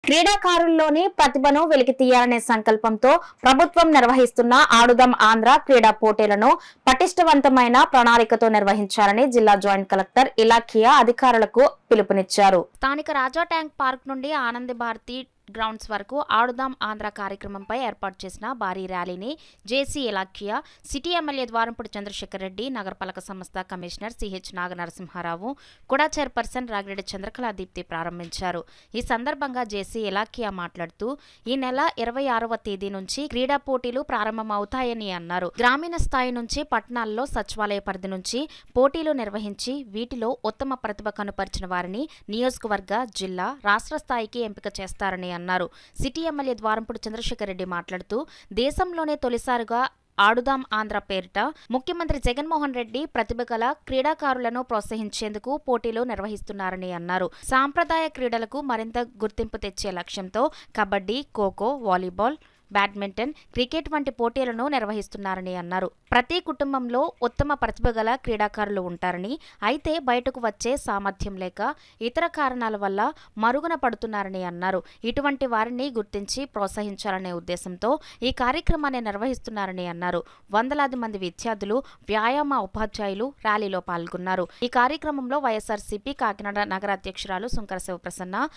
క్రీడాకారుల్లోని ప్రతిభను వెలికితీయాలనే సంకల్పంతో ప్రభుత్వం నిర్వహిస్తున్న ఆడుదాం ఆంధ్ర క్రీడా పోటీలను పటిష్టవంతమైన ప్రణాళికతో నిర్వహించాలని జిల్లా జాయింట్ కలెక్టర్ ఇలాఖియా అధికారులకు పిలుపునిచ్చారు. స్థానిక రాజా ట్యాంక్ పార్క్ నుండి ఆనంద భారతి గ్రౌండ్స్ వరకు ఆడుదాం ఆంధ్ర కార్యక్రమంపై ఏర్పాటు చేసిన భారీ ర్యాలీని జేసీ ఇలాఖియా, సిటీ ఎమ్మెల్యే ద్వారంపూడి చంద్రశేఖర్ రెడ్డి, నగరపాలక సంస్థ కమిషనర్ సిహెచ్ నాగనరసింహారావు, కుడా చైర్పర్సన్ రాగిరెడ్డి చంద్రకళా దీప్తి ప్రారంభించారు. ఈ సందర్భంగా జేసీ ఇలాఖియా మాట్లాడుతూ ఈ నెల 26వ తేదీ నుంచి క్రీడా పోటీలు ప్రారంభమవుతాయని అన్నారు. గ్రామీణ స్థాయి నుంచి పట్టణాల్లో సచివాలయ పరిధి నుంచి పోటీలు నిర్వహించి వీటిలో ఉత్తమ ప్రతిభ కనుపరిచిన వారిని నియోజకవర్గ, జిల్లా, రాష్ట్ర స్థాయికి ఎంపిక చేస్తారని అన్నారు. సిటీ ఎమ్మెల్యే ద్వారంపూడి చంద్రశేఖర్ రెడ్డి మాట్లాడుతూ దేశంలోనే తొలిసారిగా ఆడుదాం ఆంధ్ర పేరిట ముఖ్యమంత్రి జగన్మోహన్ రెడ్డి ప్రతిభ గల క్రీడాకారులను ప్రోత్సహించేందుకు పోటీలు నిర్వహిస్తున్నారని అన్నారు. సాంప్రదాయ క్రీడలకు మరింత గుర్తింపు తెచ్చే లక్ష్యంతో kabaddi, kho kho, volleyball, badminton, cricket వంటి పోటీలను నిర్వహిస్తున్నారని అన్నారు. ప్రతి కుటుంబంలో ఉత్తమ ప్రతిభ గల క్రీడాకారులు ఉంటారని, అయితే బయటకు వచ్చే సామర్థ్యం లేక ఇతర కారణాల వల్ల మరుగున పడుతున్నారని అన్నారు. ఇటువంటి వారిని గుర్తించి ప్రోత్సహించాలనే ఉద్దేశంతో ఈ కార్యక్రమాన్ని నిర్వహిస్తున్నారని అన్నారు. వందలాది మంది విద్యార్థులు, వ్యాయామ ఉపాధ్యాయులు ర్యాలీలో పాల్గొన్నారు. ఈ కార్యక్రమంలో వైఎస్ఆర్సీపీ కాకినాడ నగర అధ్యక్షురాలు సుంకర శివప్రసన్న,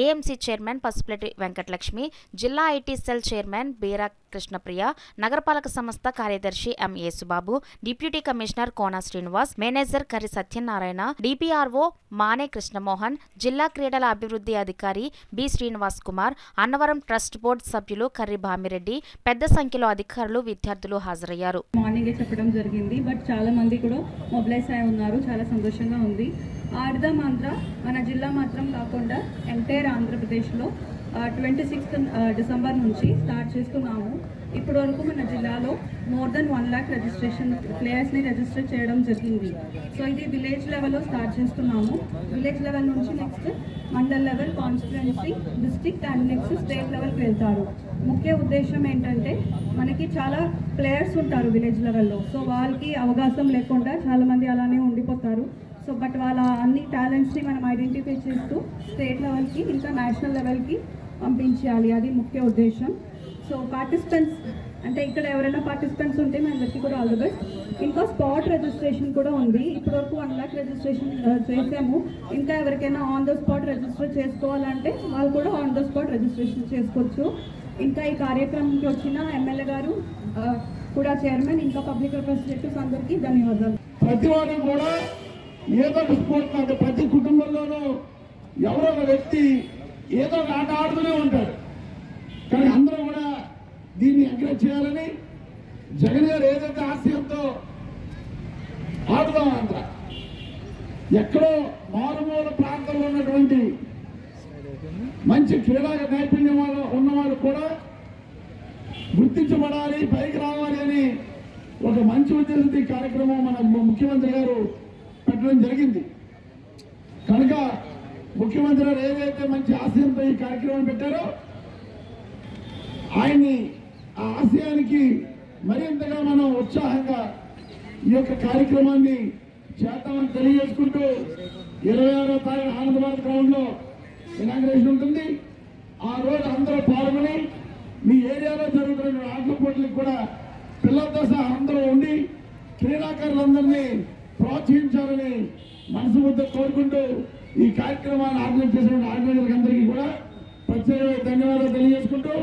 ఏఎంసీ చైర్మన్ పసుపులెట్టి వెంకటలక్ష్మి, జిల్లా IT cell chairman Beera Krishnapriya, నగరపాలక సంస్థ కార్యదర్శి M Yesubabu, deputy commissioner Kona Srinivas, manager Karri Satyanarayana, DPRO Mane Krishnamohan, జిల్లా క్రీడల అభివృద్ధి అధికారి B Srinivas Kumar, Annavaram trust board సభ్యులు కర్రి భామిరెడ్డి, పెద్ద సంఖ్యలో అధికారులు, విద్యార్థులు హాజరయ్యారు. మార్నింగే చెప్పడం జరిగింది, బట్ చాలా మంది కూడా మొబిలైజ్ అయి ఉన్నారు. చాలా సంతోషంగా ఉంది. ఆడుదాం ఆంధ్ర మన జిల్లా మాత్రం కాకుండా ఎంటైర్ ఆంధ్రప్రదేశ్లో 26th డిసెంబర్ నుంచి స్టార్ట్ చేస్తున్నాము. ఇప్పటి వరకు మన జిల్లాలో మోర్ దెన్ 1 lakh రిజిస్ట్రేషన్ ప్లేయర్స్ని రిజిస్టర్ చేయడం జరిగింది. సో ఇది విలేజ్ లెవెల్లో స్టార్ట్ చేస్తున్నాము. విలేజ్ లెవెల్ నుంచి next mandal level, constituency, district and next state లెవెల్కి వెళ్తారు. ముఖ్య ఉద్దేశం ఏంటంటే మనకి చాలా ప్లేయర్స్ ఉంటారు విలేజ్ లెవెల్లో. సో వాళ్ళకి అవకాశం లేకుండా చాలామంది అలానే ఉండిపోతారు. సో బట్ వాళ్ళ అన్ని టాలెంట్స్ని మనం ఐడెంటిఫై చేస్తూ స్టేట్ లెవెల్కి ఇంకా నేషనల్ లెవెల్కి పంపించాలి. అది ముఖ్య ఉద్దేశం. సో పార్టిసిపెంట్స్ అంటే ఇక్కడ ఎవరైనా పార్టిసిపెంట్స్ ఉంటే మన అందరికీ కూడా ఆల్ ది బెస్ట్. ఇంకా స్పాట్ రిజిస్ట్రేషన్ కూడా ఉంది. ఇప్పటివరకు 1 lakh రిజిస్ట్రేషన్ చేసాము. ఇంకా ఎవరికైనా ఆన్ ద స్పాట్ రిజిస్టర్ చేసుకోవాలంటే వాళ్ళు కూడా ఆన్ ద స్పాట్ రిజిస్ట్రేషన్ చేసుకోవచ్చు. ఇంకా ఈ కార్యక్రమంకి వచ్చిన ఎమ్మెల్యే గారు, కూడా చైర్మన్, ఇంకా పబ్లిక్ రిప్రజెంటేటివ్స్ అందరికీ ధన్యవాదాలు. ప్రతి వారు కూడా ఏదో ఒక స్పోర్ట్ అంటే ప్రతి కుటుంబంలోనూ ఎవరో ఒక వ్యక్తి ఏదో ఒక ఆట ఆడుతూనే ఉంటాడు. కానీ అందరూ కూడా దీన్ని ఎంకరేజ్ చేయాలని జగన్ గారు ఏదైతే ఆశయంతో ఆడుదాం ఆంధ్ర, ఎక్కడో మారుమూల ప్రాంతంలో ఉన్నటువంటి మంచి క్రీడా నైపుణ్యం ఉన్నవారు కూడా గుర్తించబడాలి, పైకి రావాలి అని ఒక మంచి ఉద్దేశంతో ఈ కార్యక్రమం మన ముఖ్యమంత్రి గారు పెట్టడం జరిగింది. కనుక ముఖ్యమంత్రి గారు ఏదైతే మంచి ఆశయంతో ఈ కార్యక్రమం పెట్టారో ఆయన్ని ఆ ఆశయానికి మరింతగా మనం ఉత్సాహంగా ఈ యొక్క కార్యక్రమాన్ని చేద్దామని తెలియజేసుకుంటూ 26వ తారీఖు ఆనంద భారత్ గ్రౌండ్లో ఇనాగ్రేషన్ ఉంటుంది. ఆ రోజు అందరూ పాల్గొని మీ ఏరియాలో జరుగుతున్న ఆటల పోటీలకు కూడా పిల్లలతో సహా అందరూ ఉండి క్రీడాకారులందరినీ ప్రోత్సహించాలని మనస్ఫూర్తిగా కోరుకుంటూ ఈ కార్యక్రమాన్ని ఆర్గనైజ్ చేసిన ఆర్గనైజర్లకు అందరికీ కూడా ప్రత్యేక ధన్యవాదాలు తెలియజేసుకుంటూ